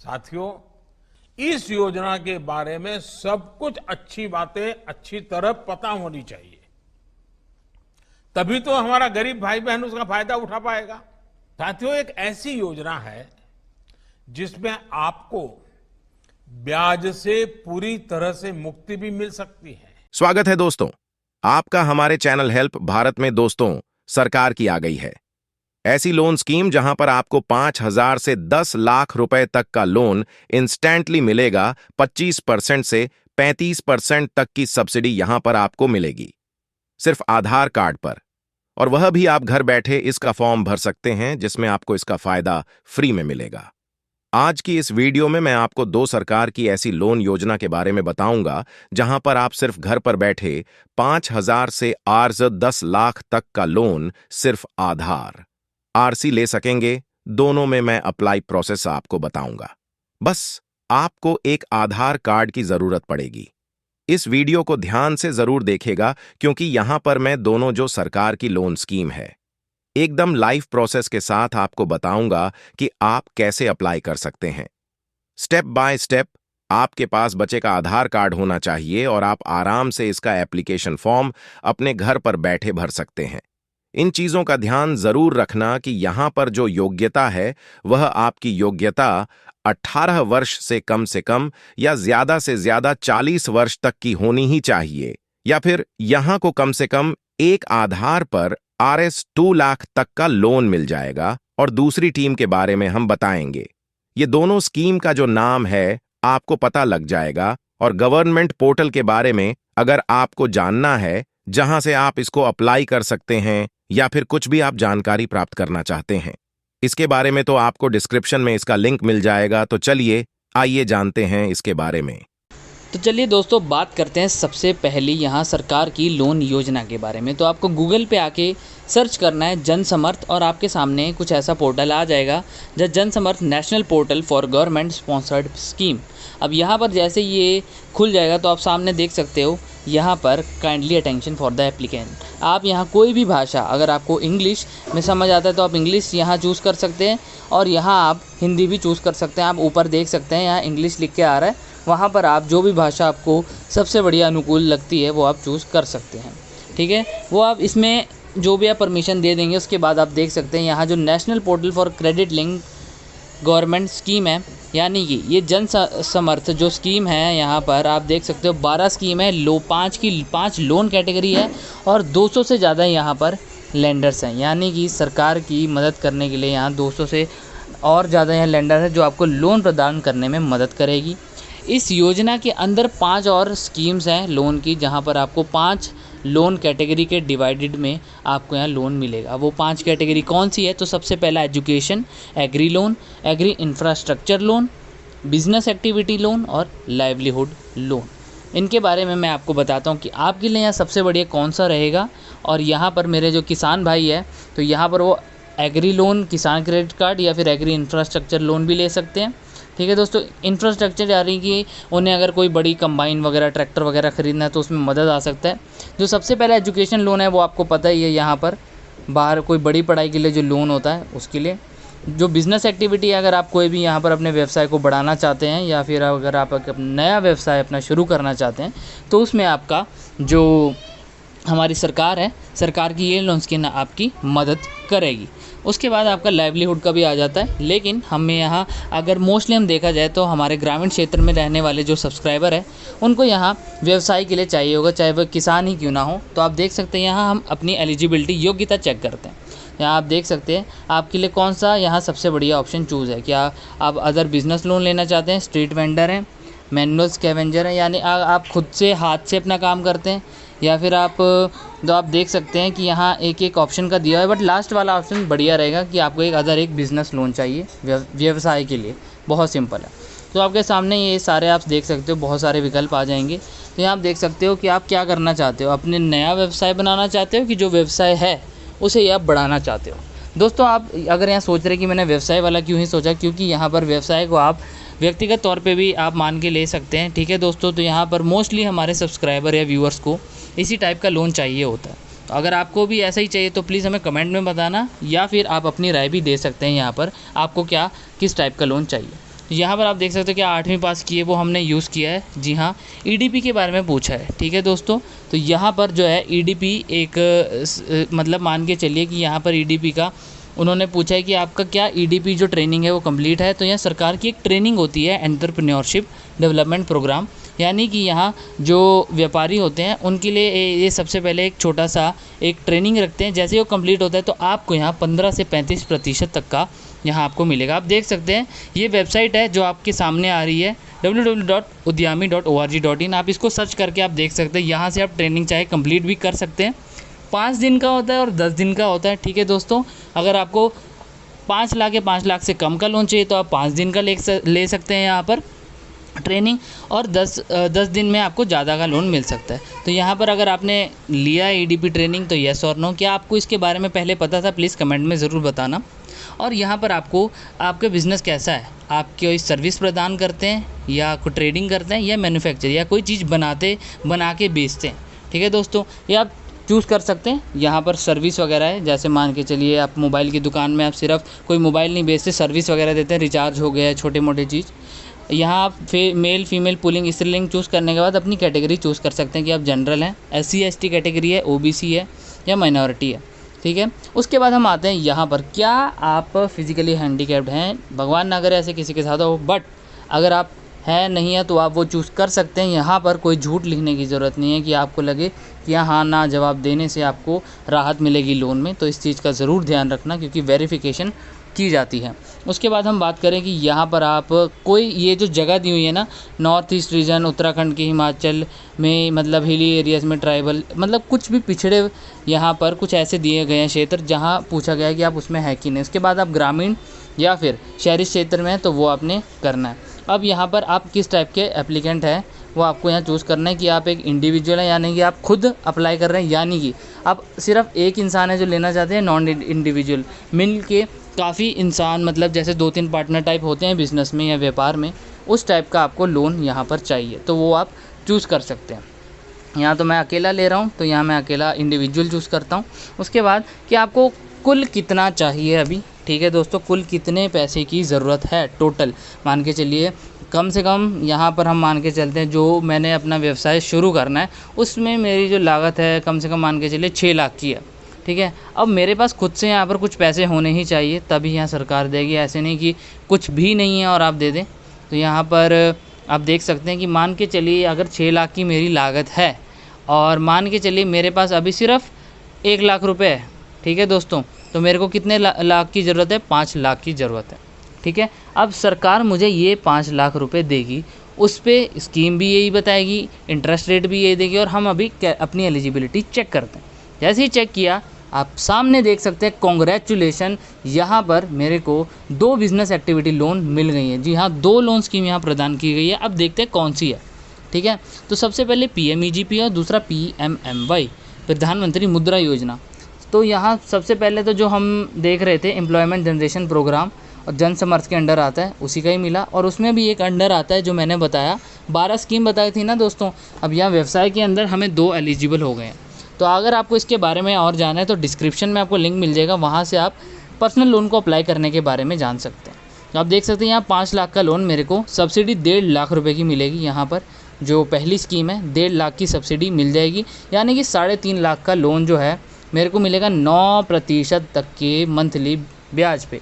साथियों, इस योजना के बारे में सब कुछ अच्छी बातें अच्छी तरह पता होनी चाहिए, तभी तो हमारा गरीब भाई बहन उसका फायदा उठा पाएगा। साथियों, एक ऐसी योजना है जिसमें आपको ब्याज से पूरी तरह से मुक्ति भी मिल सकती है। स्वागत है दोस्तों, आपका हमारे चैनल हेल्प भारत में। दोस्तों, सरकार की आ गई है ऐसी लोन स्कीम जहां पर आपको 5,000 से 10 लाख रुपए तक का लोन इंस्टेंटली मिलेगा। 25% से 35% तक की सब्सिडी यहां पर आपको मिलेगी, सिर्फ आधार कार्ड पर। और वह भी आप घर बैठे इसका फॉर्म भर सकते हैं, जिसमें आपको इसका फायदा फ्री में मिलेगा। आज की इस वीडियो में मैं आपको 2 सरकार की ऐसी लोन योजना के बारे में बताऊंगा जहां पर आप सिर्फ घर पर बैठे 5,000 से आर्ज 10 लाख तक का लोन सिर्फ आधार आरसी ले सकेंगे। दोनों में मैं अप्लाई प्रोसेस आपको बताऊंगा। बस आपको एक आधार कार्ड की जरूरत पड़ेगी। इस वीडियो को ध्यान से जरूर देखिएगा, क्योंकि यहां पर मैं दोनों जो सरकार की लोन स्कीम है एकदम लाइव प्रोसेस के साथ आपको बताऊंगा कि आप कैसे अप्लाई कर सकते हैं। स्टेप बाय स्टेप आपके पास बच्चे का आधार कार्ड होना चाहिए और आप आराम से इसका एप्लीकेशन फॉर्म अपने घर पर बैठे भर सकते हैं। इन चीजों का ध्यान जरूर रखना कि यहां पर जो योग्यता है वह आपकी योग्यता 18 वर्ष से कम या ज्यादा से ज्यादा 40 वर्ष तक की होनी ही चाहिए, या फिर यहां को कम से कम एक आधार पर RS 2 लाख तक का लोन मिल जाएगा। और दूसरी टीम के बारे में हम बताएंगे। ये दोनों स्कीम का जो नाम है आपको पता लग जाएगा, और गवर्नमेंट पोर्टल के बारे में अगर आपको जानना है जहां से आप इसको अप्लाई कर सकते हैं, या फिर कुछ भी आप जानकारी प्राप्त करना चाहते हैं इसके बारे में, तो आपको डिस्क्रिप्शन में इसका लिंक मिल जाएगा। तो चलिए आइए जानते हैं इसके बारे में। तो चलिए दोस्तों, बात करते हैं सबसे पहले यहाँ सरकार की लोन योजना के बारे में। तो आपको गूगल पे आके सर्च करना है जन समर्थ, और आपके सामने कुछ ऐसा पोर्टल आ जाएगा जहाँ Jan Samarth national portal for government sponsored scheme. अब यहाँ पर जैसे ये खुल जाएगा तो आप सामने देख सकते हो यहाँ पर kindly attention for the applicant. आप यहाँ कोई भी भाषा, अगर आपको इंग्लिश में समझ आता है तो आप इंग्लिश यहाँ चूज़ कर सकते हैं, और यहाँ आप हिंदी भी चूज़ कर सकते हैं। आप ऊपर देख सकते हैं यहाँ इंग्लिश लिख के आ रहा है, वहाँ पर आप जो भी भाषा आपको सबसे बढ़िया अनुकूल लगती है वो आप चूज़ कर सकते हैं। ठीक है, वो आप इसमें जो भी आप परमिशन दे देंगे उसके बाद आप देख सकते हैं यहाँ जो national portal for credit link government scheme है, यानी कि ये जन समर्थ जो स्कीम है, यहाँ पर आप देख सकते हो 12 स्कीम है। 5 लोन कैटेगरी है और 200 से ज़्यादा यहाँ पर लेंडर्स हैं, यानी कि सरकार की मदद करने के लिए यहाँ 200 से और ज़्यादा यहाँ लेंडर है जो आपको लोन प्रदान करने में मदद करेगी। इस योजना के अंदर 5 और स्कीम्स हैं लोन की, जहाँ पर आपको 5 लोन कैटेगरी के डिवाइडेड में आपको यहाँ लोन मिलेगा। वो 5 कैटेगरी कौन सी है? तो सबसे पहला education, agri loan, agri infrastructure loan, business activity loan और लाइवलीहुड लोन। इनके बारे में मैं आपको बताता हूँ कि आपके लिए यहाँ सबसे बढ़िया कौन सा रहेगा। और यहाँ पर मेरे जो किसान भाई है, तो यहाँ पर वो एग्री लोन, किसान क्रेडिट कार्ड या फिर एग्री इंफ्रास्ट्रक्चर लोन भी ले सकते हैं। ठीक है दोस्तों, इंफ्रास्ट्रक्चर यानी कि उन्हें अगर कोई बड़ी कंबाइन वगैरह, ट्रैक्टर वगैरह खरीदना है तो उसमें मदद आ सकता है। जो सबसे पहला एजुकेशन लोन है वो आपको पता ही है, यहाँ पर बाहर कोई बड़ी पढ़ाई के लिए जो लोन होता है उसके लिए। जो बिज़नेस एक्टिविटी है, अगर आप कोई भी यहाँ पर अपने व्यवसाय को बढ़ाना चाहते हैं या फिर अगर आप नया व्यवसाय अपना शुरू करना चाहते हैं तो उसमें आपका जो हमारी सरकार है, सरकार की ये लोन स्कीम आपकी मदद करेगी। उसके बाद आपका लाइवलीहुड का भी आ जाता है, लेकिन हमें यहाँ अगर मोस्टली हम देखा जाए तो हमारे ग्रामीण क्षेत्र में रहने वाले जो सब्सक्राइबर है उनको यहाँ व्यवसाय के लिए चाहिए होगा, चाहे वह किसान ही क्यों ना हो। तो आप देख सकते हैं यहाँ हम अपनी एलिजिबिलिटी, योग्यता चेक करते हैं। यहाँ आप देख सकते हैं आपके लिए कौन सा यहाँ सबसे बढ़िया ऑप्शन चूज़ है। क्या आप अदर बिजनेस लोन लेना चाहते हैं, स्ट्रीट वेंडर हैं, मैनुअल स्कैवेंजर है, यानी आप खुद से हाथ से अपना काम करते हैं, या फिर आप तो आप देख सकते हैं कि यहाँ एक ऑप्शन का दिया है, बट लास्ट वाला ऑप्शन बढ़िया रहेगा कि आपको एक बिज़नेस लोन चाहिए व्यवसाय के लिए। बहुत सिंपल है। तो आपके सामने ये सारे आप देख सकते हो, बहुत सारे विकल्प आ जाएंगे। तो यहाँ आप देख सकते हो कि आप क्या करना चाहते हो, अपने नया व्यवसाय बनाना चाहते हो कि जो व्यवसाय है उसे आप बढ़ाना चाहते हो। दोस्तों, आप अगर यहाँ सोच रहे हैं कि मैंने व्यवसाय वाला क्यों ही सोचा, क्योंकि यहाँ पर व्यवसाय को आप व्यक्तिगत तौर पे भी आप मान के ले सकते हैं। ठीक है दोस्तों, तो यहाँ पर मोस्टली हमारे सब्सक्राइबर या व्यूअर्स को इसी टाइप का लोन चाहिए होता है। तो अगर आपको भी ऐसा ही चाहिए तो प्लीज़ हमें कमेंट में बताना, या फिर आप अपनी राय भी दे सकते हैं यहाँ पर आपको किस टाइप का लोन चाहिए। यहाँ पर आप देख सकते हो कि 8वीं पास की है वो हमने यूज़ किया है। जी हाँ, ईडीपी के बारे में पूछा है। ठीक है दोस्तों, तो यहाँ पर जो है ईडीपी एक मतलब मान के चलिए कि यहाँ पर ईडीपी का उन्होंने पूछा है कि आपका क्या ईडीपी जो ट्रेनिंग है वो कंप्लीट है। तो यहाँ सरकार की एक ट्रेनिंग होती है एंटरप्रेन्योरशिप डेवलपमेंट प्रोग्राम, यानी कि यहाँ जो व्यापारी होते हैं उनके लिए ये सबसे पहले एक छोटा सा एक ट्रेनिंग रखते हैं। जैसे ही वो कंप्लीट होता है तो आपको यहाँ 15 से 35% तक का यहाँ आपको मिलेगा। आप देख सकते हैं ये वेबसाइट है जो आपके सामने आ रही है www.udyami.org.in। आप इसको सर्च करके आप देख सकते हैं, यहाँ से आप ट्रेनिंग चाहे कंप्लीट भी कर सकते हैं। 5 दिन का होता है और 10 दिन का होता है। ठीक है दोस्तों, अगर आपको 5 लाख या 5 लाख से कम का लोन चाहिए तो आप 5 दिन का ले सकते हैं यहाँ पर ट्रेनिंग, और 10 दिन में आपको ज़्यादा का लोन मिल सकता है। तो यहाँ पर अगर आपने लिया ईडीपी ट्रेनिंग तो येस और नो, क्या आपको इसके बारे में पहले पता था, प्लीज़ कमेंट में ज़रूर बताना। और यहाँ पर आपको आपका बिज़नेस कैसा है, आप कोई सर्विस प्रदान करते हैं या कोई ट्रेडिंग करते हैं या मैन्युफैक्चर या कोई चीज़ बना के बेचते हैं। ठीक है दोस्तों, ये आप चूज़ कर सकते हैं। यहाँ पर सर्विस वगैरह है, जैसे मान के चलिए आप मोबाइल की दुकान में आप सिर्फ कोई मोबाइल नहीं बेचते, सर्विस वगैरह देते हैं, रिचार्ज हो गया, छोटे मोटे चीज़। यहाँ आप मेल फीमेल पुलिंग स्त्रीलिंग चूज़ करने के बाद अपनी कैटेगरी चूज़ कर सकते हैं कि आप जनरल हैं, SC ST कैटेगरी है, OBC है या माइनॉरिटी है। ठीक है, उसके बाद हम आते हैं यहाँ पर, क्या आप फिज़िकली हैंडीकैप्ड हैं, भगवान ना करे ऐसे किसी के साथ हो, बट अगर आप है नहीं है तो आप वो चूज़ कर सकते हैं। यहाँ पर कोई झूठ लिखने की ज़रूरत नहीं है कि आपको लगे कि हाँ ना जवाब देने से आपको राहत मिलेगी लोन में, तो इस चीज़ का ज़रूर ध्यान रखना क्योंकि वेरिफिकेशन की जाती है। उसके बाद हम बात करें कि यहाँ पर आप कोई ये जो जगह दी हुई है ना, नॉर्थ ईस्ट रीजन, उत्तराखंड के हिमाचल में, मतलब हिली एरियाज़ में, ट्राइबल, मतलब कुछ भी पिछड़े यहाँ पर कुछ ऐसे दिए गए हैं क्षेत्र जहाँ पूछा गया है कि आप उसमें है कि नहीं। उसके बाद आप ग्रामीण या फिर शहरी क्षेत्र में हैं तो वो आपने करना है। अब यहाँ पर आप किस टाइप के एप्लीकेंट हैं वो आपको यहाँ चूज़ करना है कि आप एक इंडिविजुअल हैं यानी कि आप खुद अप्लाई कर रहे हैं, यानी कि आप सिर्फ एक इंसान है जो लेना चाहते हैं, नॉन इंडिविजुअल मिल के काफ़ी इंसान, मतलब जैसे 2-3 पार्टनर टाइप होते हैं बिज़नेस में या व्यापार में, उस टाइप का आपको लोन यहाँ पर चाहिए तो वो आप चूज़ कर सकते हैं। यहाँ तो मैं अकेला ले रहा हूँ तो यहाँ मैं अकेला इंडिविजुअल चूज़ करता हूँ। उसके बाद कि आपको कुल कितना चाहिए अभी। ठीक है दोस्तों, कुल कितने पैसे की ज़रूरत है टोटल, मान के चलिए कम से कम यहाँ पर हम मान के चलते हैं जो मैंने अपना व्यवसाय शुरू करना है उसमें मेरी जो लागत है कम से कम मान के चलिए 6 लाख की है। ठीक है, अब मेरे पास खुद से यहाँ पर कुछ पैसे होने ही चाहिए तभी यहाँ सरकार देगी, ऐसे नहीं कि कुछ भी नहीं है और आप दे दें। तो यहाँ पर आप देख सकते हैं कि मान के चलिए अगर 6 लाख की मेरी लागत है और मान के चलिए मेरे पास अभी सिर्फ 1 लाख रुपए है। ठीक है दोस्तों, तो मेरे को कितने लाख की ज़रूरत है, 5 लाख की ज़रूरत है। ठीक है, अब सरकार मुझे ये 5 लाख रुपए देगी, उस पर स्कीम भी यही बताएगी, इंटरेस्ट रेट भी यही देगी, और हम अभी अपनी एलिजिबिलिटी चेक करते हैं। जैसे ही चेक किया आप सामने देख सकते हैं, कॉन्ग्रेचुलेशन, यहाँ पर मेरे को 2 बिज़नेस एक्टिविटी लोन मिल गई है। जी हाँ, 2 लोन स्कीम यहाँ प्रदान की गई है। अब देखते हैं कौन सी है। ठीक है, तो सबसे पहले PMEGP और दूसरा PMMY, प्रधानमंत्री मुद्रा योजना। तो यहाँ सबसे पहले तो जो हम देख रहे थे एम्प्लॉयमेंट जनरेशन प्रोग्राम और जन समर्थ के अंडर आता है, उसी का ही मिला, और उसमें भी एक अंडर आता है जो मैंने बताया 12 स्कीम बताई थी ना दोस्तों। अब यहाँ व्यवसाय के अंदर हमें 2 एलिजिबल हो गए हैं। तो अगर आपको इसके बारे में और जानना है तो डिस्क्रिप्शन में आपको लिंक मिल जाएगा, वहाँ से आप पर्सनल लोन को अप्लाई करने के बारे में जान सकते हैं। तो आप देख सकते हैं यहाँ 5 लाख का लोन मेरे को सब्सिडी 1.5 लाख रुपए की मिलेगी। यहाँ पर जो पहली स्कीम है 1.5 लाख की सब्सिडी मिल जाएगी, यानी कि 3.5 लाख का लोन जो है मेरे को मिलेगा 9% तक के मंथली ब्याज पे,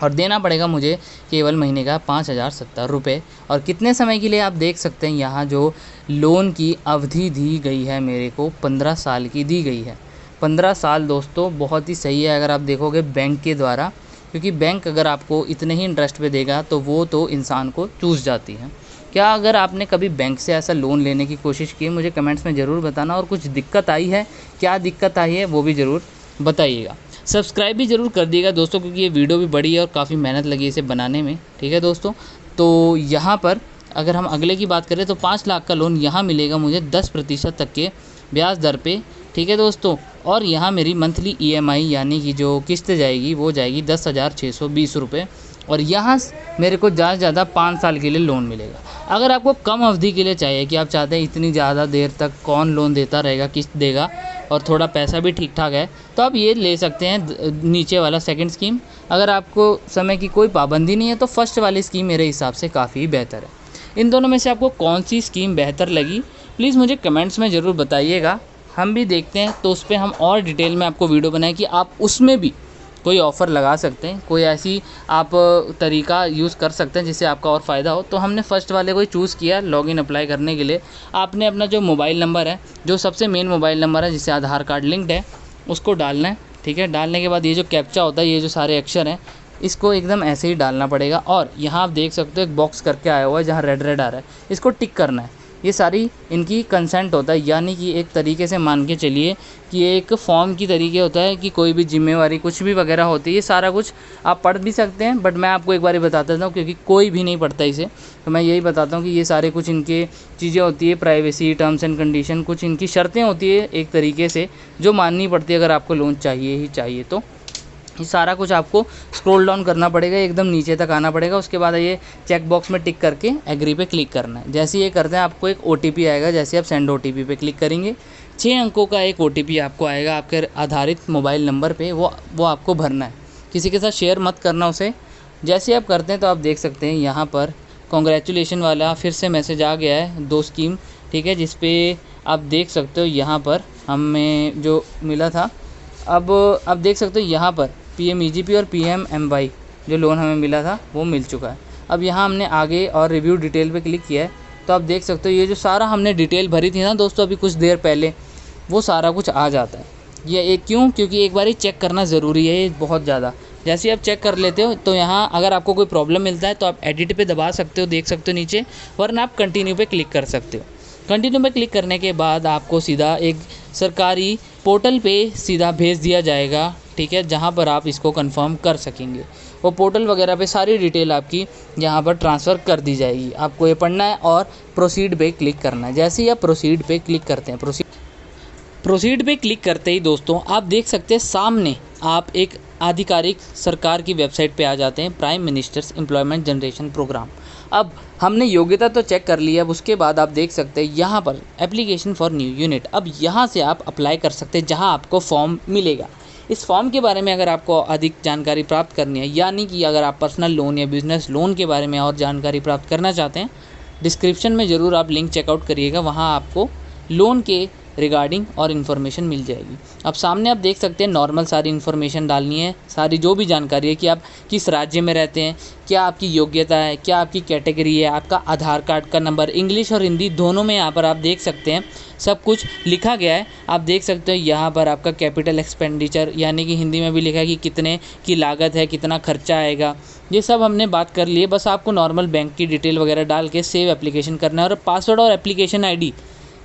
और देना पड़ेगा मुझे केवल महीने का 5,070 रुपये। और कितने समय के लिए आप देख सकते हैं यहाँ जो लोन की अवधि दी गई है मेरे को 15 साल की दी गई है। 15 साल दोस्तों बहुत ही सही है अगर आप देखोगे बैंक के द्वारा, क्योंकि बैंक अगर आपको इतने ही इंटरेस्ट पे देगा तो वो तो इंसान को चूस जाती है। क्या अगर आपने कभी बैंक से ऐसा लोन लेने की कोशिश की, मुझे कमेंट्स में ज़रूर बताना, और कुछ दिक्कत आई है, क्या दिक्कत आई है वो भी ज़रूर बताइएगा। सब्सक्राइब भी ज़रूर कर दिएगा दोस्तों, क्योंकि ये वीडियो भी बड़ी है और काफ़ी मेहनत लगी इसे बनाने में। ठीक है दोस्तों, तो यहाँ पर अगर हम अगले की बात करें तो 5 लाख का लोन यहाँ मिलेगा मुझे 10% तक के ब्याज दर पे। ठीक है दोस्तों, और यहाँ मेरी मंथली EMI यानी कि जो किस्त जाएगी वो जाएगी 10,620 रुपये, और यहाँ मेरे को ज़्यादा से ज़्यादा 5 साल के लिए लोन मिलेगा। अगर आपको कम अवधि के लिए चाहिए कि आप चाहते हैं इतनी ज़्यादा देर तक कौन लोन देता रहेगा, किस्त देगा और थोड़ा पैसा भी ठीक ठाक है, तो आप ये ले सकते हैं नीचे वाला सेकंड स्कीम। अगर आपको समय की कोई पाबंदी नहीं है तो फर्स्ट वाली स्कीम मेरे हिसाब से काफ़ी बेहतर है। इन दोनों में से आपको कौन सी स्कीम बेहतर लगी प्लीज़ मुझे कमेंट्स में ज़रूर बताइएगा। हम भी देखते हैं तो उस पर हम और डिटेल में आपको वीडियो बनाएं कि आप उसमें भी कोई ऑफ़र लगा सकते हैं, कोई ऐसी आप तरीका यूज़ कर सकते हैं जिससे आपका और फ़ायदा हो। तो हमने फ़र्स्ट वाले को ही चूज़ किया लॉगिन अप्लाई करने के लिए। आपने अपना जो मोबाइल नंबर है, जो सबसे मेन मोबाइल नंबर है जिससे आधार कार्ड लिंक्ड है, उसको डालना है। ठीक है, डालने के बाद ये जो कैप्चा होता है, ये जो सारे अक्षर हैं, इसको एकदम ऐसे ही डालना पड़ेगा। और यहाँ आप देख सकते हो एक बॉक्स करके आया हुआ है जहाँ रेड रेड आ रहा है, इसको टिक करना है। ये सारी इनकी कंसेंट होता है, यानी कि एक तरीके से मान के चलिए कि ये एक फॉर्म की तरीके होता है कि कोई भी जिम्मेवारी कुछ भी वगैरह होती है, ये सारा कुछ आप पढ़ भी सकते हैं, बट मैं आपको एक बार बता देता हूँ क्योंकि कोई भी नहीं पढ़ता इसे, तो मैं यही बताता हूँ कि ये सारे कुछ इनके चीज़ें होती है, प्राइवेसी, टर्म्स एंड कंडीशन, कुछ इनकी शर्तें होती है एक तरीके से जो माननी पड़ती है अगर आपको लोन चाहिए ही चाहिए तो। ये सारा कुछ आपको स्क्रॉल डाउन करना पड़ेगा, एकदम नीचे तक आना पड़ेगा। उसके बाद ये चेक बॉक्स में टिक करके एग्री पे क्लिक करना है। जैसे ये करते हैं आपको एक OTP आएगा, जैसे आप सेंड OTP पे क्लिक करेंगे 6 अंकों का एक OTP आपको आएगा आपके आधारित मोबाइल नंबर पे, वो आपको भरना है, किसी के साथ शेयर मत करना उसे। जैसे आप करते हैं तो आप देख सकते हैं यहाँ पर कॉन्ग्रेचुलेशन वाला फिर से मैसेज आ गया है, 2 स्कीम, ठीक है, जिस पे आप देख सकते हो यहाँ पर हमें जो मिला था। अब आप देख सकते हो यहाँ पर PMEGP और PMMY जो लोन हमें मिला था वो मिल चुका है। अब यहाँ हमने आगे और रिव्यू डिटेल पे क्लिक किया है तो आप देख सकते हो ये जो सारा हमने डिटेल भरी थी ना दोस्तों अभी कुछ देर पहले, वो सारा कुछ आ जाता है। ये एक क्यों, क्योंकि एक बार ही चेक करना ज़रूरी है ये बहुत ज़्यादा। जैसे आप चेक कर लेते हो तो यहाँ अगर आपको कोई प्रॉब्लम मिलता है तो आप एडिट पे दबा सकते हो, देख सकते हो नीचे, वरना आप कंटिन्यू पे क्लिक कर सकते हो। कंटिन्यू पे क्लिक करने के बाद आपको सीधा एक सरकारी पोर्टल पे सीधा भेज दिया जाएगा, ठीक है, जहाँ पर आप इसको कंफर्म कर सकेंगे। वो पोर्टल वगैरह पे सारी डिटेल आपकी यहाँ पर ट्रांसफ़र कर दी जाएगी। आपको ये पढ़ना है और प्रोसीड पे क्लिक करना है। जैसे ही आप प्रोसीड पे क्लिक करते हैं, प्रोसीड पे क्लिक करते ही दोस्तों आप देख सकते हैं सामने आप एक आधिकारिक सरकार की वेबसाइट पे आ जाते हैं, prime minister's employment generation programme. अब हमने योग्यता तो चेक कर ली है, अब उसके बाद आप देख सकते हैं यहाँ पर एप्लीकेशन फॉर न्यू यूनिट। अब यहाँ से आप अप्लाई कर सकते हैं जहाँ आपको फॉर्म मिलेगा। इस फॉर्म के बारे में अगर आपको अधिक जानकारी प्राप्त करनी है, यानी कि अगर आप पर्सनल लोन या बिजनेस लोन के बारे में और जानकारी प्राप्त करना चाहते हैं, डिस्क्रिप्शन में ज़रूर आप लिंक चेकआउट करिएगा, वहाँ आपको लोन के रिगार्डिंग और इन्फॉर्मेशन मिल जाएगी। अब सामने आप देख सकते हैं नॉर्मल सारी इन्फॉर्मेशन डालनी है, सारी जो भी जानकारी है कि आप किस राज्य में रहते हैं, क्या आपकी योग्यता है, क्या आपकी कैटेगरी है, आपका आधार कार्ड का नंबर, इंग्लिश और हिंदी दोनों में यहाँ पर आप देख सकते हैं सब कुछ लिखा गया है। आप देख सकते हो यहाँ पर आपका कैपिटल एक्सपेंडिचर, यानी कि हिंदी में भी लिखा है कि कितने की लागत है, कितना खर्चा आएगा, ये सब हमने बात कर ली है। बस आपको नॉर्मल बैंक की डिटेल वगैरह डाल के सेव एप्लीकेशन करना है। और पासवर्ड और एप्लीकेशन ID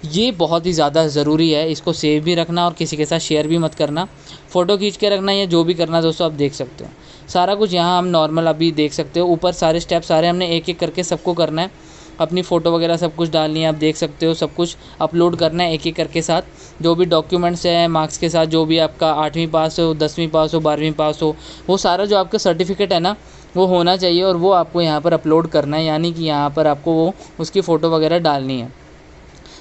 ये बहुत ही ज़्यादा ज़रूरी है, इसको सेव भी रखना और किसी के साथ शेयर भी मत करना, फ़ोटो खींच के रखना, या जो भी करना दोस्तों आप देख सकते हो। सारा कुछ यहाँ हम नॉर्मल अभी देख सकते हो, ऊपर सारे स्टेप सारे हमने एक एक करके सबको करना है। अपनी फ़ोटो वगैरह सब कुछ डालनी है, आप देख सकते हो सब कुछ अपलोड करना है एक एक करके साथ, जो भी डॉक्यूमेंट्स हैं मार्क्स के साथ, जो भी आपका 8वीं पास हो, 10वीं पास हो, 12वीं पास हो, वो सारा जो आपका सर्टिफिकेट है ना वो होना चाहिए और वो आपको यहाँ पर अपलोड करना है, यानी कि यहाँ पर आपको वो उसकी फ़ोटो वगैरह डालनी है।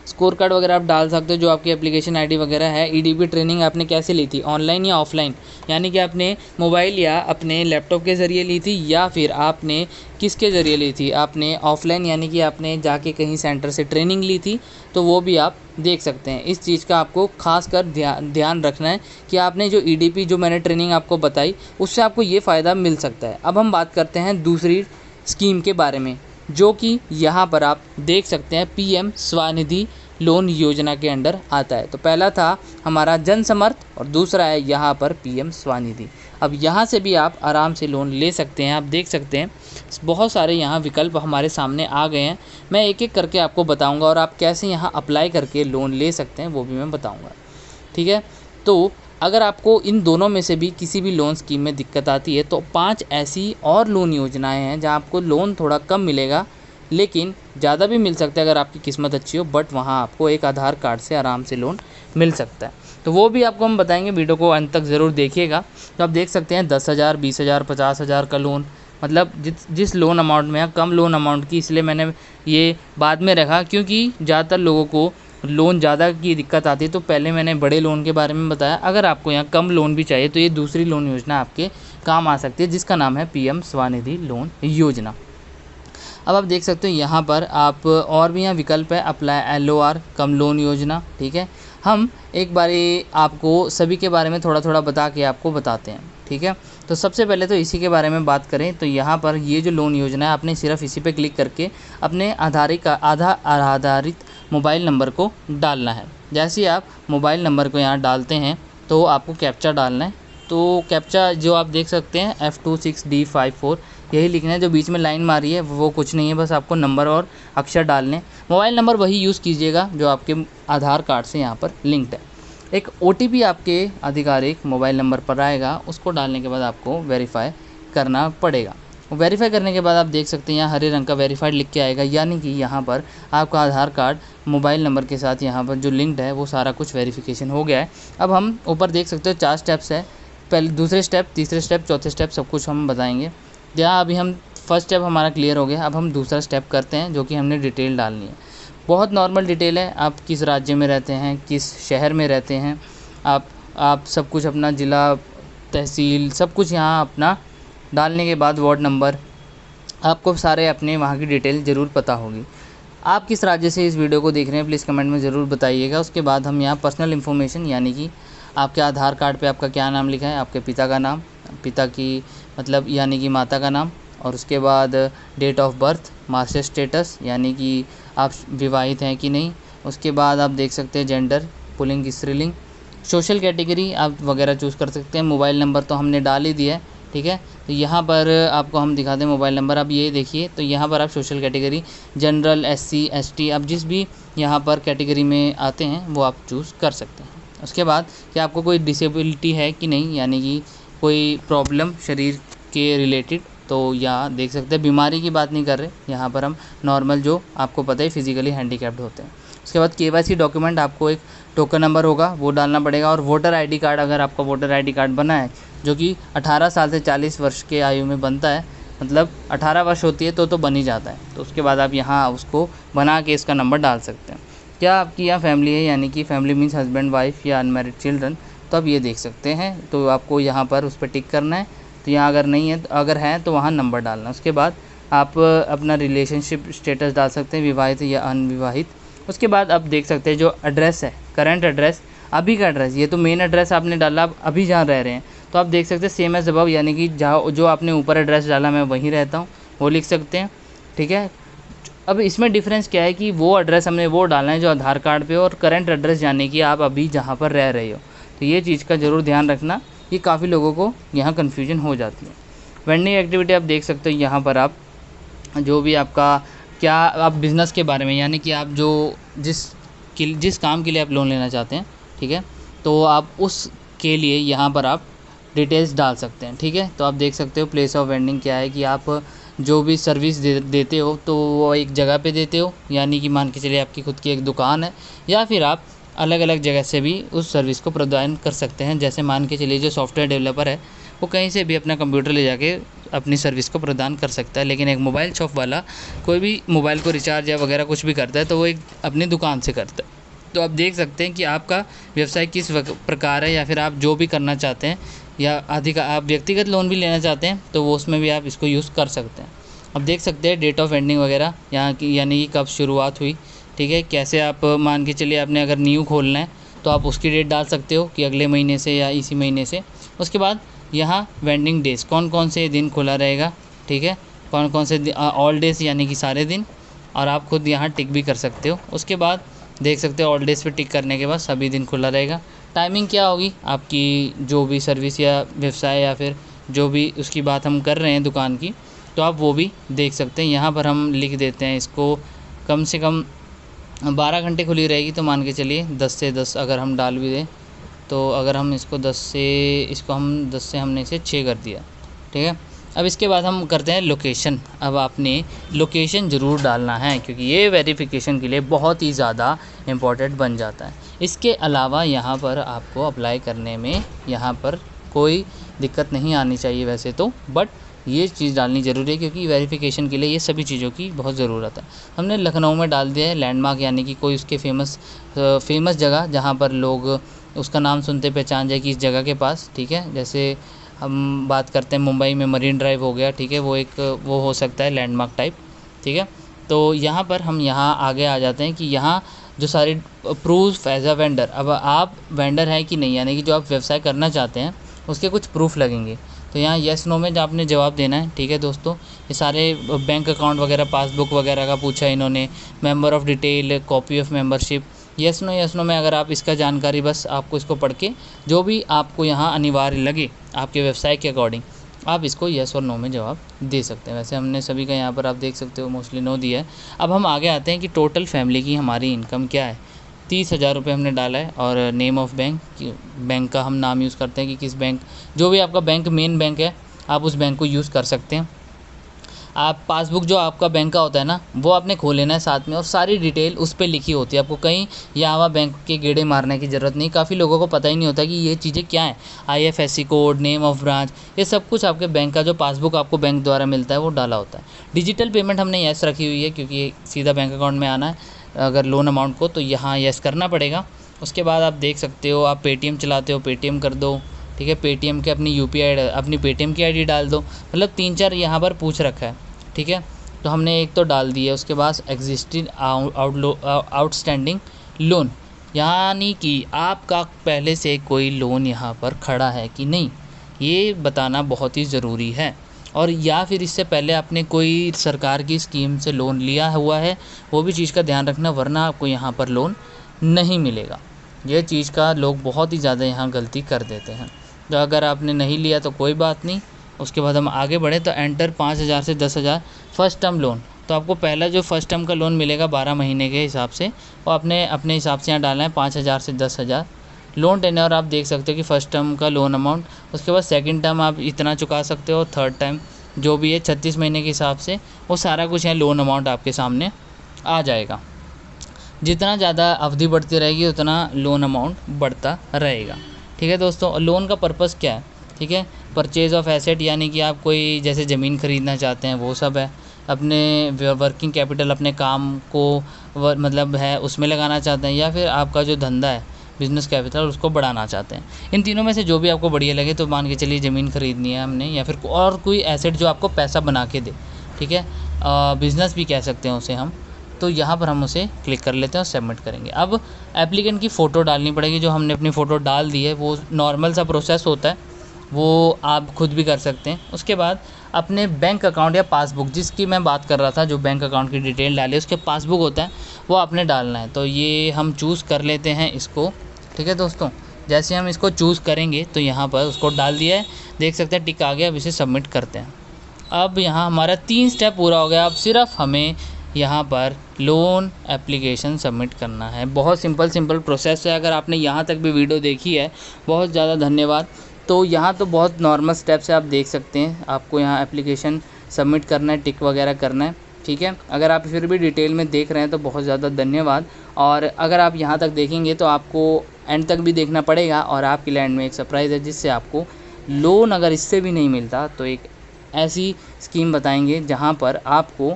स्कोर कार्ड वगैरह आप डाल सकते हो, जो आपकी एप्लीकेशन ID वगैरह है। EDP ट्रेनिंग आपने कैसे ली थी, ऑनलाइन या ऑफलाइन, यानी कि आपने मोबाइल या अपने लैपटॉप के ज़रिए ली थी या फिर आपने किसके ज़रिए ली थी, आपने ऑफलाइन यानी कि आपने जाके कहीं सेंटर से ट्रेनिंग ली थी, तो वो भी आप देख सकते हैं। इस चीज़ का आपको खास कर ध्यान रखना है कि आपने जो EDP जो मैंने ट्रेनिंग आपको बताई उससे आपको ये फ़ायदा मिल सकता है। अब हम बात करते हैं दूसरी स्कीम के बारे में, जो कि यहाँ पर आप देख सकते हैं PM स्वनिधि लोन योजना के अंडर आता है। तो पहला था हमारा जन समर्थ और दूसरा है यहाँ पर PM स्वनिधि। अब यहाँ से भी आप आराम से लोन ले सकते हैं। आप देख सकते हैं बहुत सारे यहाँ विकल्प हमारे सामने आ गए हैं, मैं एक एक करके आपको बताऊँगा और आप कैसे यहाँ अप्लाई करके लोन ले सकते हैं वो भी मैं बताऊँगा, ठीक है। तो अगर आपको इन दोनों में से भी किसी भी लोन स्कीम में दिक्कत आती है तो 5 ऐसी और लोन योजनाएं हैं जहां आपको लोन थोड़ा कम मिलेगा, लेकिन ज़्यादा भी मिल सकता है अगर आपकी किस्मत अच्छी हो, बट वहां आपको एक आधार कार्ड से आराम से लोन मिल सकता है। तो वो भी आपको हम बताएंगे, वीडियो को अंत तक ज़रूर देखिएगा। तो आप देख सकते हैं 10,000, 20,000, 50,000 का लोन, मतलब जिस लोन अमाउंट में या कम लोन अमाउंट की, इसलिए मैंने ये बाद में रखा क्योंकि ज़्यादातर लोगों को लोन ज़्यादा की दिक्कत आती है, तो पहले मैंने बड़े लोन के बारे में बताया। अगर आपको यहाँ कम लोन भी चाहिए तो ये दूसरी लोन योजना आपके काम आ सकती है, जिसका नाम है पीएम स्वनिधि लोन योजना। अब आप देख सकते हो यहाँ पर आप और भी यहाँ विकल्प है, अप्लाई LOR कम लोन योजना। ठीक है, हम एक बारी आपको सभी के बारे में थोड़ा थोड़ा बता के आपको बताते हैं। ठीक है, तो सबसे पहले तो इसी के बारे में बात करें तो यहाँ पर ये जो लोन योजना है, आपने सिर्फ इसी पे क्लिक करके अपने आधारित मोबाइल नंबर को डालना है। जैसे ही आप मोबाइल नंबर को यहाँ डालते हैं तो आपको कैप्चा डालना है। तो कैप्चा जो आप देख सकते हैं F26D54 यही लिखना है। जो बीच में लाइन मारी है वो कुछ नहीं है, बस आपको नंबर और अक्षर डालने। मोबाइल नंबर वही यूज़ कीजिएगा जो आपके आधार कार्ड से यहाँ पर लिंक्ड है। एक OTP आपके आधिकारिक मोबाइल नंबर पर आएगा, उसको डालने के बाद आपको वेरीफाई करना पड़ेगा। वेरीफाई करने के बाद आप देख सकते हैं यहाँ हरे रंग का वेरीफाइड लिख के आएगा, यानी कि यहाँ पर आपका आधार कार्ड मोबाइल नंबर के साथ यहाँ पर जो लिंक्ड है वो सारा कुछ वेरिफिकेशन हो गया है। अब हम ऊपर देख सकते हो 4 स्टेप्स है, पहले दूसरे स्टेप, तीसरे स्टेप, चौथे स्टेप सब कुछ हम बताएंगे। यहाँ अभी हम फर्स्ट स्टेप हमारा क्लियर हो गया, अब हम दूसरा स्टेप करते हैं जो कि हमने डिटेल डालनी है। बहुत नॉर्मल डिटेल है, आप किस राज्य में रहते हैं, किस शहर में रहते हैं, आप सब कुछ अपना ज़िला, तहसील सब कुछ यहाँ अपना डालने के बाद वार्ड नंबर, आपको सारे अपने वहाँ की डिटेल ज़रूर पता होगी। आप किस राज्य से इस वीडियो को देख रहे हैं प्लीज़ कमेंट में ज़रूर बताइएगा। उसके बाद हम यहाँ पर्सनल इन्फॉर्मेशन, यानी कि आपके आधार कार्ड पे आपका क्या नाम लिखा है, आपके पिता का नाम, पिता की मतलब यानी कि माता का नाम, और उसके बाद date of birth, marksheet status यानी कि आप विवाहित हैं कि नहीं। उसके बाद आप देख सकते हैं जेंडर, पुल्लिंग स्त्रीलिंग, सोशल कैटेगरी आप वगैरह चूज़ कर सकते हैं। मोबाइल नंबर तो हमने डाल ही दिया है। ठीक है, तो यहाँ पर आपको हम दिखाते हैं मोबाइल नंबर। अब ये देखिए, तो यहाँ पर आप social category general, SC ST, आप जिस भी यहाँ पर कैटेगरी में आते हैं वो आप चूज़ कर सकते हैं। उसके बाद कि आपको कोई डिसेबिलिटी है कि नहीं, यानी कि कोई प्रॉब्लम शरीर के रिलेटेड, तो यहाँ देख सकते हैं। बीमारी की बात नहीं कर रहे, यहाँ पर हम नॉर्मल जो आपको पता है फिजिकली हैंडीकैप्ड होते हैं। उसके बाद KYC डॉक्यूमेंट, आपको एक टोकन नंबर होगा वो डालना पड़ेगा, और वोटर ID कार्ड, अगर आपका वोटर ID कार्ड बना है जो कि 18 साल से 40 वर्ष के आयु में बनता है, मतलब 18 वर्ष होती है तो बन ही जाता है, तो उसके बाद आप यहाँ उसको बना के इसका नंबर डाल सकते हैं। क्या आपकी यहाँ फैमिली है, यानी कि फैमिली मीन्स हस्बैंड वाइफ या अनमैरिड चिल्ड्रन, तो आप ये देख सकते हैं। तो आपको यहाँ पर उस पर टिक करना है, तो यहाँ अगर नहीं है, अगर है तो वहाँ नंबर डालना। उसके बाद आप अपना रिलेशनशिप स्टेटस डाल सकते हैं, विवाहित या अनविवाहित। उसके बाद आप देख सकते हैं जो एड्रेस है, करंट एड्रेस, अभी का एड्रेस, ये तो मेन एड्रेस आपने डाला, आप अभी जहाँ रह रहे हैं, तो आप देख सकते हैं सेम एज अबव, यानी कि जहाँ जो आपने ऊपर एड्रेस डाला मैं वहीं रहता हूँ, वो लिख सकते हैं। ठीक है, अब इसमें डिफरेंस क्या है कि वो एड्रेस हमने वो डालना है जो आधार कार्ड पे, और करंट एड्रेस यानी कि आप अभी जहाँ पर रह रहे हो। तो ये चीज़ का ज़रूर ध्यान रखना, ये काफ़ी लोगों को यहाँ कन्फ्यूजन हो जाती है। वेंडिंग एक्टिविटी आप देख सकते हो, यहाँ पर आप जो भी आपका क्या आप बिज़नेस के बारे में, यानी कि आप जो जिस काम के लिए आप लोन लेना चाहते हैं, ठीक है, तो आप उसके लिए यहाँ पर आप डिटेल्स डाल सकते हैं। ठीक है, तो आप देख सकते हो प्लेस ऑफ वेंडिंग क्या है कि आप जो भी सर्विस देते हो तो वो एक जगह पे देते हो, यानी कि मान के चलिए आपकी खुद की एक दुकान है, या फिर आप अलग अलग जगह से भी उस सर्विस को प्रदान कर सकते हैं। जैसे मान के चलिए जो सॉफ्टवेयर डेवलपर है वो कहीं से भी अपना कंप्यूटर ले जाके अपनी सर्विस को प्रदान कर सकता है, लेकिन एक मोबाइल शॉप वाला कोई भी मोबाइल को रिचार्ज या वगैरह कुछ भी करता है तो वो एक अपनी दुकान से करता है। तो आप देख सकते हैं कि आपका व्यवसाय किस प्रकार है, या फिर आप जो भी करना चाहते हैं, या आप व्यक्तिगत लोन भी लेना चाहते हैं तो वो उसमें भी आप इसको यूज़ कर सकते हैं। अब देख सकते हैं डेट ऑफ एंडिंग वगैरह यहाँ की, यानी कि कब शुरुआत हुई। ठीक है, कैसे आप मान के चलिए आपने अगर न्यू खोलना है तो आप उसकी डेट डाल सकते हो कि अगले महीने से या इसी महीने से। उसके बाद यहाँ वेंडिंग डेज, कौन कौन से दिन खुला रहेगा, ठीक है, कौन कौन से ऑल डेज यानी कि सारे दिन, और आप खुद यहाँ टिक भी कर सकते हो। उसके बाद देख सकते हो ऑल डेज पे टिक करने के बाद सभी दिन खुला रहेगा। टाइमिंग क्या होगी आपकी, जो भी सर्विस या व्यवसाय या फिर जो भी उसकी बात हम कर रहे हैं दुकान की, तो आप वो भी देख सकते हैं। यहाँ पर हम लिख देते हैं इसको कम से कम 12 घंटे खुली रहेगी, तो मान के चलिए 10 से 10 अगर हम डाल भी दें, तो अगर हम इसको 10 से हमने इसे 6 कर दिया। ठीक है, अब इसके बाद हम करते हैं लोकेशन। अब आपने लोकेशन ज़रूर डालना है क्योंकि ये वेरिफिकेशन के लिए बहुत ही ज़्यादा इम्पॉर्टेंट बन जाता है। इसके अलावा यहाँ पर आपको अप्लाई करने में यहाँ पर कोई दिक्कत नहीं आनी चाहिए वैसे तो, बट ये चीज़ डालनी ज़रूरी है, क्योंकि वेरिफिकेशन के लिए ये सभी चीज़ों की बहुत ज़रूरत है। हमने लखनऊ में डाल दिया है लैंडमार्क, यानी कि कोई उसके फेमस जगह जहाँ पर लोग उसका नाम सुनते पहचान जाए कि इस जगह के पास, ठीक है। जैसे हम बात करते हैं मुंबई में मरीन ड्राइव हो गया, ठीक है, वो हो सकता है लैंडमार्क टाइप, ठीक है। तो यहाँ पर हम यहाँ आगे आ जाते हैं कि यहाँ जो सारे प्रूफ एज अ वेंडर, अब आप वेंडर हैं कि नहीं, यानी कि जो आप व्यवसाय करना चाहते हैं उसके कुछ प्रूफ लगेंगे। तो यहाँ येस नो में जो आपने जवाब देना है, ठीक है दोस्तों। ये सारे बैंक अकाउंट वगैरह, पासबुक वगैरह का पूछा है इन्होंने, member of detail, copy of membership, yes no में अगर आप इसका जानकारी, बस आपको इसको पढ़ के जो भी आपको यहाँ अनिवार्य लगे आपके व्यवसाय के अकॉर्डिंग, आप इसको येस और नो में जवाब दे सकते हैं। वैसे हमने सभी का यहाँ पर आप देख सकते हो मोस्टली नो दिया है। अब हम आगे आते हैं कि टोटल फैमिली की हमारी इनकम क्या है। 30,000 रुपये हमने डाला है, और नेम ऑफ़ बैंक का हम नाम यूज़ करते हैं कि किस बैंक, जो भी आपका बैंक मेन बैंक है आप उस बैंक को यूज़ कर सकते हैं। आप पासबुक जो आपका बैंक का होता है ना, वो आपने खोल लेना है साथ में, और सारी डिटेल उस पर लिखी होती है। आपको कहीं यहाँ वहाँ बैंक के गेड़े मारने की ज़रूरत नहीं। काफ़ी लोगों को पता ही नहीं होता कि ये चीज़ें क्या हैं। IFSC code, name of branch, ये सब कुछ आपके बैंक का जो पासबुक आपको बैंक द्वारा मिलता है वो डाला होता है। डिजिटल पेमेंट हमने येस रखी हुई है, क्योंकि ये सीधा बैंक अकाउंट में आना है। अगर लोन अमाउंट को, तो यहाँ येस करना पड़ेगा। उसके बाद आप देख सकते हो, आप पेटीएम चलाते हो, पेटीएम कर दो, ठीक है। पेटीएम के अपनी UPI, अपनी पेटीएम की ID डाल दो। मतलब 3-4 यहाँ पर पूछ रखा है, ठीक है। तो हमने एक तो डाल दी है। उसके बाद एग्जिस्टिंग आउटस्टैंडिंग लोन, यानी कि आपका पहले से कोई लोन यहाँ पर खड़ा है कि नहीं, ये बताना बहुत ही ज़रूरी है। और या फिर इससे पहले आपने कोई सरकार की स्कीम से लोन लिया हुआ है, वो भी चीज़ का ध्यान रखना, वरना आपको यहाँ पर लोन नहीं मिलेगा। ये चीज़ का लोग बहुत ही ज़्यादा यहाँ गलती कर देते हैं। तो अगर आपने नहीं लिया तो कोई बात नहीं। उसके बाद हम आगे बढ़े तो एंटर 5,000 से 10,000 फर्स्ट टर्म लोन। तो आपको पहला जो फर्स्ट टर्म का लोन मिलेगा 12 महीने के हिसाब से, वो आपने अपने हिसाब से यहाँ डालना है 5,000 से 10,000। लोन टेन्योर आप देख सकते हो कि फर्स्ट टर्म का लोन अमाउंट, उसके बाद सेकंड टर्म आप इतना चुका सकते हो, थर्ड टाइम जो भी है 36 महीने के हिसाब से, वो सारा कुछ है लोन अमाउंट आपके सामने आ जाएगा। जितना ज़्यादा अवधि बढ़ती रहेगी उतना लोन अमाउंट बढ़ता रहेगा, ठीक है दोस्तों। और लोन का पर्पज़ क्या है, ठीक है। परचेज़ ऑफ एसेट, यानी कि आप कोई जैसे ज़मीन ख़रीदना चाहते हैं वो सब है। अपने वर्किंग कैपिटल, अपने काम को मतलब है उसमें लगाना चाहते हैं, या फिर आपका जो धंधा है बिज़नेस कैपिटल उसको बढ़ाना चाहते हैं। इन तीनों में से जो भी आपको बढ़िया लगे, तो मान के चलिए ज़मीन ख़रीदनी है हमने, या फिर और कोई एसेट जो आपको पैसा बना के दे, ठीक है। बिज़नेस भी कह सकते हैं उसे हम। तो यहाँ पर हम उसे क्लिक कर लेते हैं और सबमिट करेंगे। अब एप्लीकेंट की फ़ोटो डालनी पड़ेगी। जो हमने अपनी फ़ोटो डाल दी है वो नॉर्मल सा प्रोसेस होता है, वो आप खुद भी कर सकते हैं। उसके बाद अपने बैंक अकाउंट या पासबुक, जिसकी मैं बात कर रहा था, जो बैंक अकाउंट की डिटेल डाली उसके पासबुक होता है, वो आपने डालना है। तो ये हम चूज़ कर लेते हैं इसको, ठीक है दोस्तों। जैसे हम इसको चूज़ करेंगे तो यहाँ पर उसको डाल दिया है, देख सकते हैं टिक आ गया। अब इसे सबमिट करते हैं। अब यहाँ हमारा 3 स्टेप पूरा हो गया। अब सिर्फ हमें यहाँ पर लोन एप्लीकेशन सबमिट करना है। बहुत सिंपल प्रोसेस है। अगर आपने यहाँ तक भी वीडियो देखी है, बहुत ज़्यादा धन्यवाद। तो यहाँ तो बहुत नॉर्मल स्टेप्स है, आप देख सकते हैं। आपको यहाँ एप्लीकेशन सबमिट करना है, टिक वगैरह करना है, ठीक है। अगर आप फिर भी डिटेल में देख रहे हैं तो बहुत ज़्यादा धन्यवाद। और अगर आप यहाँ तक देखेंगे तो आपको एंड तक भी देखना पड़ेगा। और आपकी लैंड में एक सरप्राइज़ है, जिससे आपको लोन अगर इससे भी नहीं मिलता तो एक ऐसी स्कीम बताएंगे जहाँ पर आपको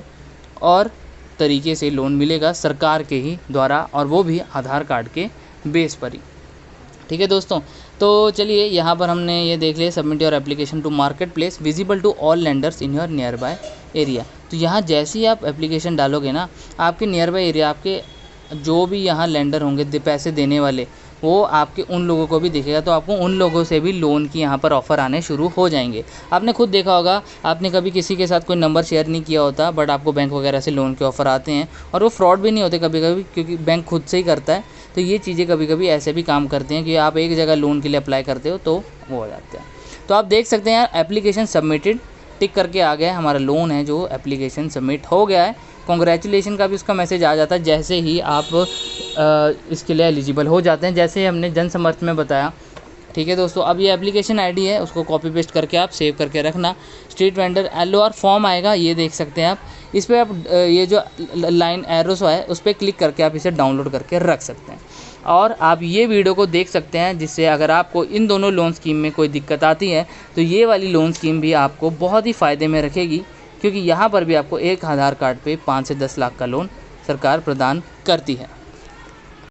और तरीके से लोन मिलेगा सरकार के ही द्वारा, और वो भी आधार कार्ड के बेस पर ही, ठीक है दोस्तों। तो चलिए यहाँ पर हमने ये देख लिया, submit your application to marketplace visible to all lenders in your nearby area. तो यहाँ जैसे ही आप एप्लीकेशन डालोगे ना, आपके नियर बाय एरिया, आपके जो भी यहाँ लैंडर होंगे पैसे देने वाले, वो आपके उन लोगों को भी दिखेगा। तो आपको उन लोगों से भी लोन की यहाँ पर ऑफ़र आने शुरू हो जाएंगे। आपने खुद देखा होगा, आपने कभी किसी के साथ कोई नंबर शेयर नहीं किया होता, बट आपको बैंक वगैरह से लोन के ऑफ़र आते हैं, और वो फ्रॉड भी नहीं होते कभी कभी, क्योंकि बैंक खुद से ही करता है। तो ये चीज़ें कभी कभी ऐसे भी काम करते हैं कि आप एक जगह लोन के लिए अप्लाई करते हो तो वो हो जाते हैं। तो आप देख सकते हैं एप्लीकेशन सबमिटेड टिक करके आ गया है। हमारा लोन है जो एप्लीकेशन सबमिट हो गया है। कॉन्ग्रेचुलेशन का भी उसका मैसेज आ जाता है जैसे ही आप इसके लिए एलिजिबल हो जाते हैं, जैसे ही हमने जन समर्थ में बताया, ठीक है दोस्तों। अब ये एप्लीकेशन आईडी है, उसको कॉपी पेस्ट करके आप सेव करके रखना। स्ट्रीट वेंडर LOR फॉर्म आएगा, ये देख सकते हैं आप। इस पर आप ये जो लाइन एरोस है उस पर क्लिक करके आप इसे डाउनलोड करके रख सकते हैं। और आप ये वीडियो को देख सकते हैं, जिससे अगर आपको इन दोनों लोन स्कीम में कोई दिक्कत आती है तो ये वाली लोन स्कीम भी आपको बहुत ही फ़ायदे में रखेगी, क्योंकि यहाँ पर भी आपको एक आधार कार्ड पे 5 से 10 लाख का लोन सरकार प्रदान करती है।